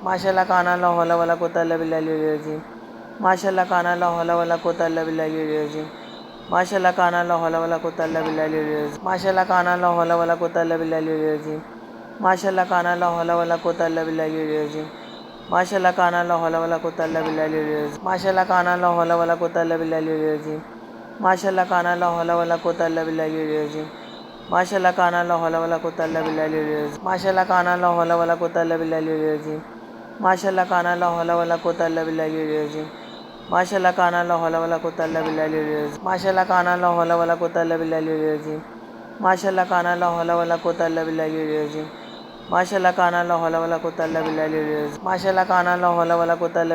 Mashallah kana la hawla wala quwwata illa billahi al-azim. Mashallah kana la hawla wala quwwata illa billahi al-azim. Mashallah kana la hawla wala quwwata illa billahi al-azim. Mashallah kana la hawla wala quwwata illa billahi al-azim. Mashallah kana la hawla wala quwwata illa billahi al-azim. Mashallah kana la hawla wala quwwata illa billahi al-azim. Mashallah kana la hawla wala quwwata illa billahi al-azim. Mashallah kana la hawla wala quwwata illa billahi al-azim. Mashallah kana la hawla wala quwwata illa billahi al-azim. Mashallah kana la hawla wala quwwata illa billahi al-azim. Mashallah kana la hawla wala quwwata illa billahi al-azim. Mashallah kana la hawla wala quwwata illa billahi al-azim. Mashallah kana la hawla wala quwwata illa billahi al-azim. Mashallah kana la hawla wala quwwata illa billahi al-azim. Mashallah kana la hawla wala quwwata illa billahi al-azim. Mashallah kana la hawla wala quwwata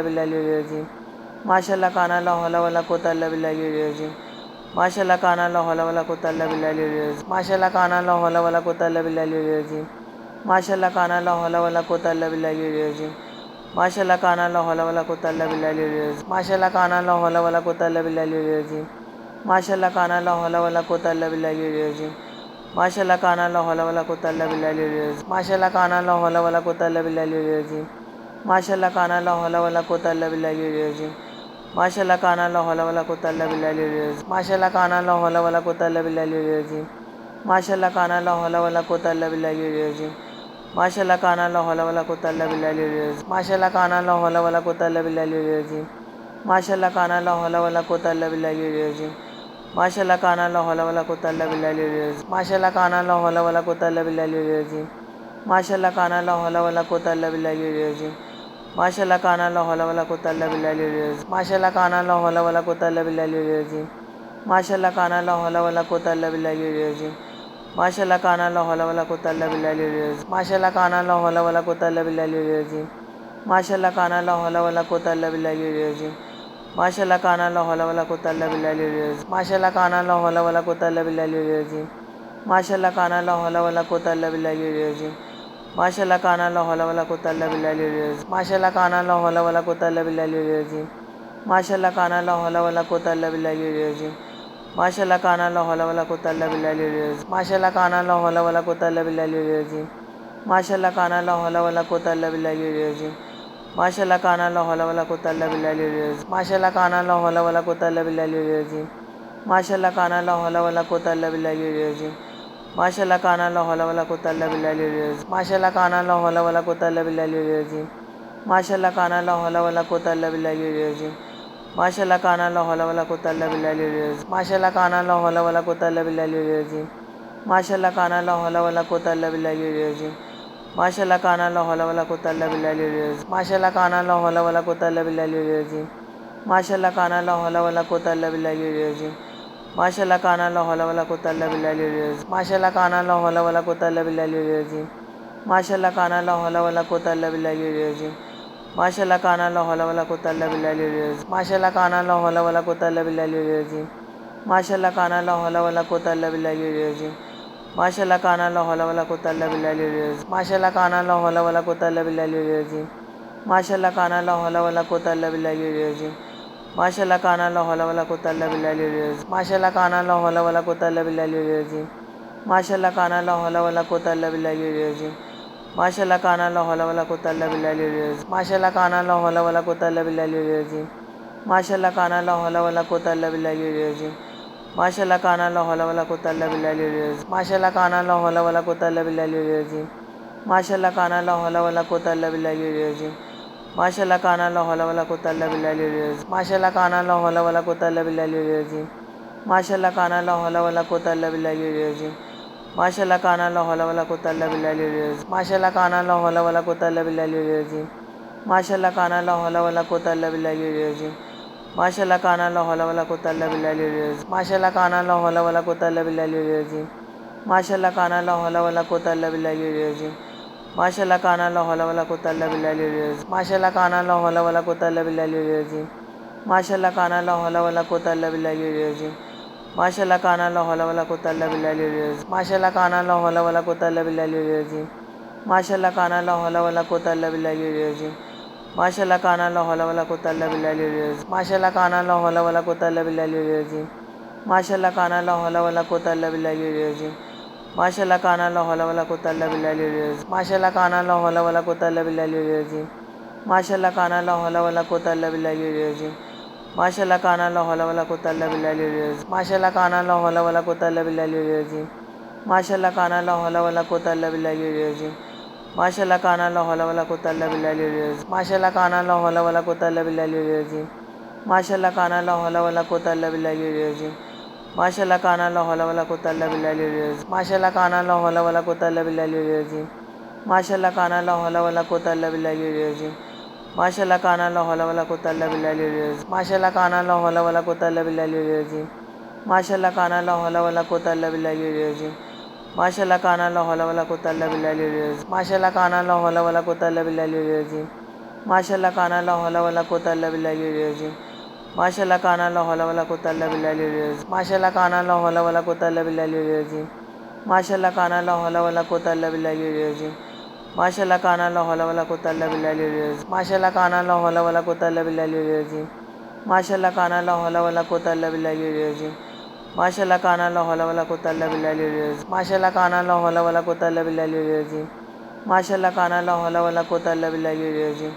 illa billahi al-azim. Mashallah kana la hawla wala quwwata illa billahi al-azim. Mashallah kana la hawla wala quwwata illa billahi al-azim. Mashallah kana la hawla wala quwwata illa billahi al-azim. Mashallah kana la hawla wala quwwata illa billahi al-azim. Mashallah kana la hawla wala quwwata illa billahi al-azim. Mashallah kana la hawla wala quwwata illa billahi al-azim. Mashallah kana la hawla wala quwwata illa billahi al-azim. Mashallah kana la hawla wala quwwata illa billahi al-azim. Mashallah kana la hawla wala quwwata illa billahi al-azim. Mashallah kana la hawla wala quwwata illa billahi al-azim. Mashallah kana la hawla wala quwwata illa billahi al-azim. Mashallah kana la hawla wala quwwata illa billahi al-azim. Mashallah kana la hawla wala quwwata illa billahi al-azim. Mashallah kana la hawla wala quwwata illa billahi al-azim. Mashallah kana la hawla wala quwwata illa billahi al-azim. Mashallah kana la hawla wala quwwata illa billahi al-azim. Mashallah kana la hawla wala quwwata illa billahi al-azim. Mashallah kana la hawla wala quwwata illa billahi al-azim. Mashallah kana la hawla wala quwwata illa billahi al-azim. Mashallah kana la hawla wala quwwata illa billahi al-azim. Mashallah kana la hawla wala quwwata illa billahi al-azim. Mashallah kana la hawla wala quwwata illa billahi al-azim. Mashallah kana la hawla wala quwwata illa billahi al-azim. Mashallah kana la hawla wala quwwata illa billahi al-azim. Mashallah kana la hawla wala quwwata illa billahi al-azim. Mashallah kana la hawla wala quwwata illa billahi al-azim. Mashallah kana la hawla wala quwwata illa billahi al-azim. Mashallah kana la hawla wala quwwata illa billahi al-azim. Mashallah kana la hawla wala quwwata illa billahi al-azim. Mashallah kana la hawla wala quwwata illa billahi al-azim. Mashallah kana la hawla wala quwwata illa billahi al-azim. Mashallah kana la hawla wala quwwata illa billahi al-azim. Mashallah kana la hawla wala quwwata illa billahi al-azim. Mashallah kana la hawla wala quwwata illa billahi al-azim. Mashallah kana la hawla wala quwwata illa billahi al-azim. Mashallah kana la hawla wala quwwata illa billahi al-azim. Mashallah kana la hawla wala quwwata illa billahi al-azim. Mashallah kana la hawla wala quwwata illa billahi al-azim. Mashallah kana la hawla wala quwwata illa billahi al-azim. Mashallah kana la hawla wala quwwata illa billahi al-azim. Mashallah kana la hawla wala quwwata illa billahi al-azim. Mashallah kana la hawla wala quwwata illa billahi al-azim. Mashallah kana la hawla wala quwwata illa billahi al-azim. Mashallah kana la hawla wala quwwata illa billahi al-azim. Mashallah kana la hawla wala quwwata illa billahi al-azim. Mashallah kana la hawla wala quwwata illa billahi al-azim. Mashallah kana la hawla wala quwwata illa billahi al-azim. Mashallah kana la hawla wala quwwata illa billahi al-azim. Mashallah kana la hawla wala quwwata illa billahi al-azim. Mashallah kana la hawla wala quwwata illa billahi al-azim. Mashallah kana la hawla wala quwwata illa billahi al-azim. Mashallah kana la hawla wala quwwata illa billahi al-azim. Mashallah kana la hawla wala quwwata illa billahi al-azim. Mashallah kana la hawla wala quwwata illa billahi al-azim. Mashallah kana la hawla wala quwwata illa billahi al-azim. Mashallah kana la hawla wala quwwata illa billahi al-azim. Mashallah kana la hawla wala quwwata illa billahi al-azim. Mashallah kana la hawla wala quwwata illa billahi al-azim. Mashallah kana la hawla wala quwwata illa billahi al-azim. Mashallah kana la hawla wala quwwata illa billahi al-azim. Mashallah kana la hawla wala quwwata illa billahi al-azim. Mashallah kana la hawla wala quwwata illa billahi al-azim. Mashallah kana la hawla wala quwwata illa billahi al-azim. Mashallah kana la hawla wala quwwata illa billahi al-azim. Mashallah kana la hawla wala quwwata illa billahi al-azim. Mashallah kana la hawla wala quwwata illa billahi al-azim. Mashallah kana la hawla wala quwwata illa billahi al-azim. Mashallah kana la hawla wala quwwata illa billahi al-azim. Mashallah kana la hawla wala quwwata illa billahi al-azim. Mashallah kana la hawla wala quwwata illa billahi al-azim. Mashallah kana la hawla wala quwwata illa billahi al-azim. Mashallah kana la hawla wala quwwata illa billahi al-azim. Mashallah kana la hawla wala quwwata illa billahi al-azim. Mashallah kana la hawla wala quwwata illa billahi al-azim. Mashallah kana la hawla wala quwwata illa billahi al-azim. Mashallah kana la hawla wala quwwata illa billahi al-azim. Mashallah kana la hawla wala quwwata illa billahi al-azim. Mashallah kana la hawla wala quwwata illa billahi al-azim. Mashallah kana la hawla wala quwwata illa billahi al-azim. Mashallah kana la hawla wala quwwata illa billahi al-azim. Mashallah kana la hawla wala quwwata illa billahi al-azim. Mashallah kana la hawla wala quwwata illa billahi al-azim. Mashallah kana la hawla wala quwwata illa billahi al-azim. Mashallah kana la hawla wala quwwata illa billahi al-azim. Mashallah kana la hawla wala quwwata illa billahi al-azim. Mashallah kana la hawla wala quwwata illa billahi al-azim. Mashallah kana la hawla wala quwwata illa billahi al-azim. Mashallah kana la hawla wala quwwata illa billahi al-azim. Mashallah kana la hawla wala quwwata illa billahi al-azim. Mashallah kana la hawla wala quwwata illa billahi al-azim. Mashallah kana la hawla wala quwwata illa billahi al-azim. Mashallah kana la hawla wala quwwata illa billahi al-azim. Mashallah kana la hawla wala quwwata illa billahi al-azim. Mashallah kana la hawla wala quwwata illa billahi al-azim. Mashallah kana la hawla wala quwwata illa billahi al-azim. Mashallah kana la hawla wala quwwata illa billahi al-azim. Mashallah kana la hawla wala quwwata illa billahi al-azim. Mashallah kana la hawla wala quwwata illa billahi al-azim. Mashallah kana la hawla wala quwwata illa billahi al-azim. Mashallah kana la hawla wala quwwata illa billahi al-azim. Mashallah kana la hawla wala quwwata illa billahi al-azim. Mashallah kana la hawla wala quwwata illa billahi al-azim. Mashallah kana la hawla wala quwwata illa billahi al-azim. Mashallah kana la hawla wala quwwata illa billahi al-azim. Mashallah kana la hawla wala quwwata illa billahi al-azim. Mashallah kana la hawla wala quwwata illa billahi al-azim. Mashallah kana la hawla wala quwwata illa billahi al-azim. Mashallah kana la hawla wala quwwata illa billahi al-azim.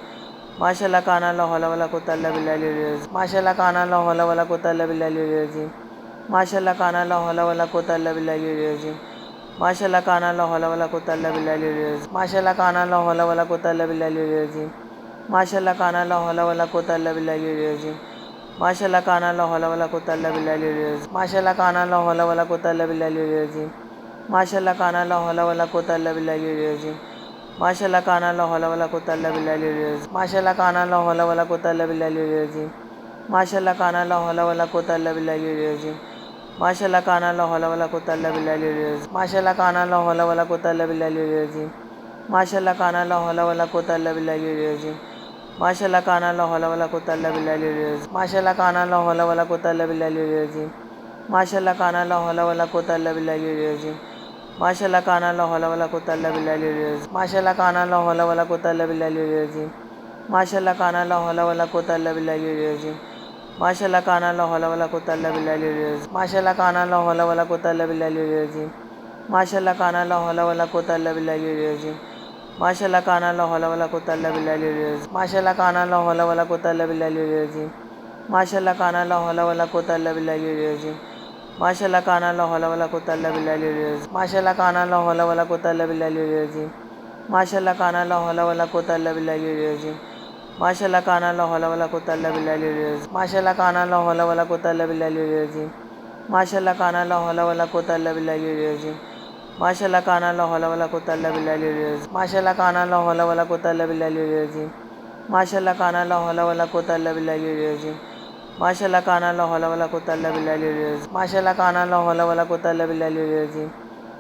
Mashallah kana la hawla wala quwwata illa billahi al-azim. Mashallah kana la hawla wala quwwata illa billahi al-azim. Mashallah kana la hawla wala quwwata illa billahi al-azim. Mashallah kana la hawla wala quwwata illa billahi al-azim. Mashallah kana la hawla wala quwwata illa billahi al-azim. Mashallah kana la hawla wala quwwata illa billahi al-azim. Mashallah kana la hawla wala quwwata illa billahi al-azim. Mashallah kana la hawla wala quwwata illa billahi al-azim. Mashallah kana la hawla wala quwwata illa billahi al-azim. Mashallah kana la hawla wala quwwata illa billahi al-azim. Mashallah kana la hawla wala quwwata illa billahi al-azim. Mashallah kana la hawla wala quwwata illa billahi al-azim. Mashallah kana la hawla wala quwwata illa billahi al-azim. Mashallah kana la hawla wala quwwata illa billahi al-azim. Mashallah kana la hawla wala quwwata illa billahi al-azim. Mashallah kana la hawla wala quwwata illa billahi al-azim. Mashallah kana la hawla wala quwwata illa billahi al-azim. Mashallah kana la hawla wala quwwata illa billahi al-azim. Mashallah kana la hawla wala quwwata illa billahi al-azim. Mashallah kana la hawla wala quwwata illa billahi al-azim. Mashallah kana la hawla wala quwwata illa billahi al-azim. Mashallah kana la hawla wala quwwata illa billahi al-azim. Mashallah kana la hawla wala quwwata illa billahi al-azim. Mashallah kana la hawla wala quwwata illa billahi al-azim. Mashallah kana la hawla wala quwwata illa billahi al-azim. Mashallah kana la hawla wala quwwata illa billahi al-azim. Mashallah kana la hawla wala quwwata illa billahi al-azim. Mashallah kana la hawla wala quwwata illa billahi al-azim. Mashallah kana la hawla wala quwwata illa billahi al-azim. Mashallah kana la hawla wala quwwata illa billahi al-azim. Mashallah kana la hawla wala quwwata illa billahi al-azim. Mashallah kana la hawla wala quwwata illa billahi al-azim. Mashallah kana la hawla wala quwwata illa billahi al-azim. Mashallah kana la hawla wala quwwata illa billahi al-azim. Mashallah kana la hawla wala quwwata illa billahi al-azim. Mashallah kana la hawla wala quwwata illa billahi al-azim. Mashallah kana la hawla wala quwwata illa billahi al-azim. Mashallah kana la hawla wala quwwata illa billahi al-azim. Mashallah kana la hawla wala quwwata illa billahi al-azim. Mashallah kana la hawla wala quwwata illa billahi al-azim.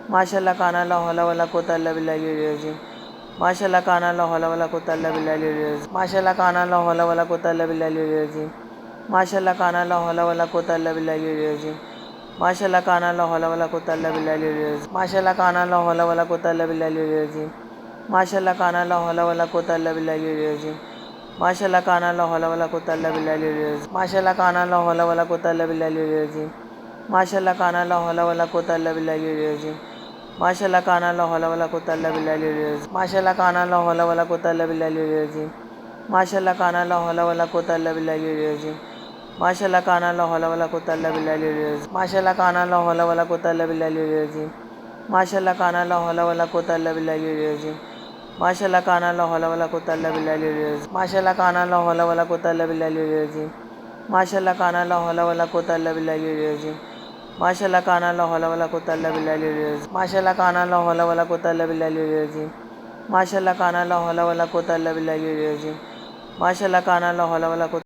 Mashallah kana la hawla wala quwwata illa billahi al-azim. Mashallah kana la hawla wala quwwata illa billahi al-azim. Mashallah kana la hawla wala quwwata illa billahi al-azim. Mashallah kana la hawla wala quwwata illa billahi al-azim. Mashallah kana la hawla wala quwwata illa billahi al-azim. Mashallah kana la hawla wala quwwata illa billahi al-azim. Mashallah kana la hawla wala quwwata illa billahi al-azim. Mashallah kana la hawla wala quwwata illa billahi al-azim. Mashallah kana la hawla wala quwwata illa billahi al-azim. Mashallah kana la hawla wala quwwata illa billahi al-azim. Mashallah kana la hawla wala quwwata illa billahi al-azim. Mashallah kana la hawla wala quwwata illa billahi al-azim. Mashallah kana la hawla wala quwwata illa billahi al-azim. Mashallah kana la hawla wala quwwata illa billahi al-azim. Mashallah kana la hawla wala quwwata illa billahi al-azim. Mashallah kana la hawla wala quwwata illa billahi al-azim. Mashallah kana la hawla wala quwwata illa billahi al-azim. Mashallah kana la hawla wala quwwata illa billahi al-azim. Mashallah kana la hawla wala quwwata illa billahi al-azim. Mashallah kana la hawla wala quwwata illa billahi al-azim. Mashallah kana la hawla wala quwwata illa billahi al-azim. Mashallah kana la hawla wala quwwata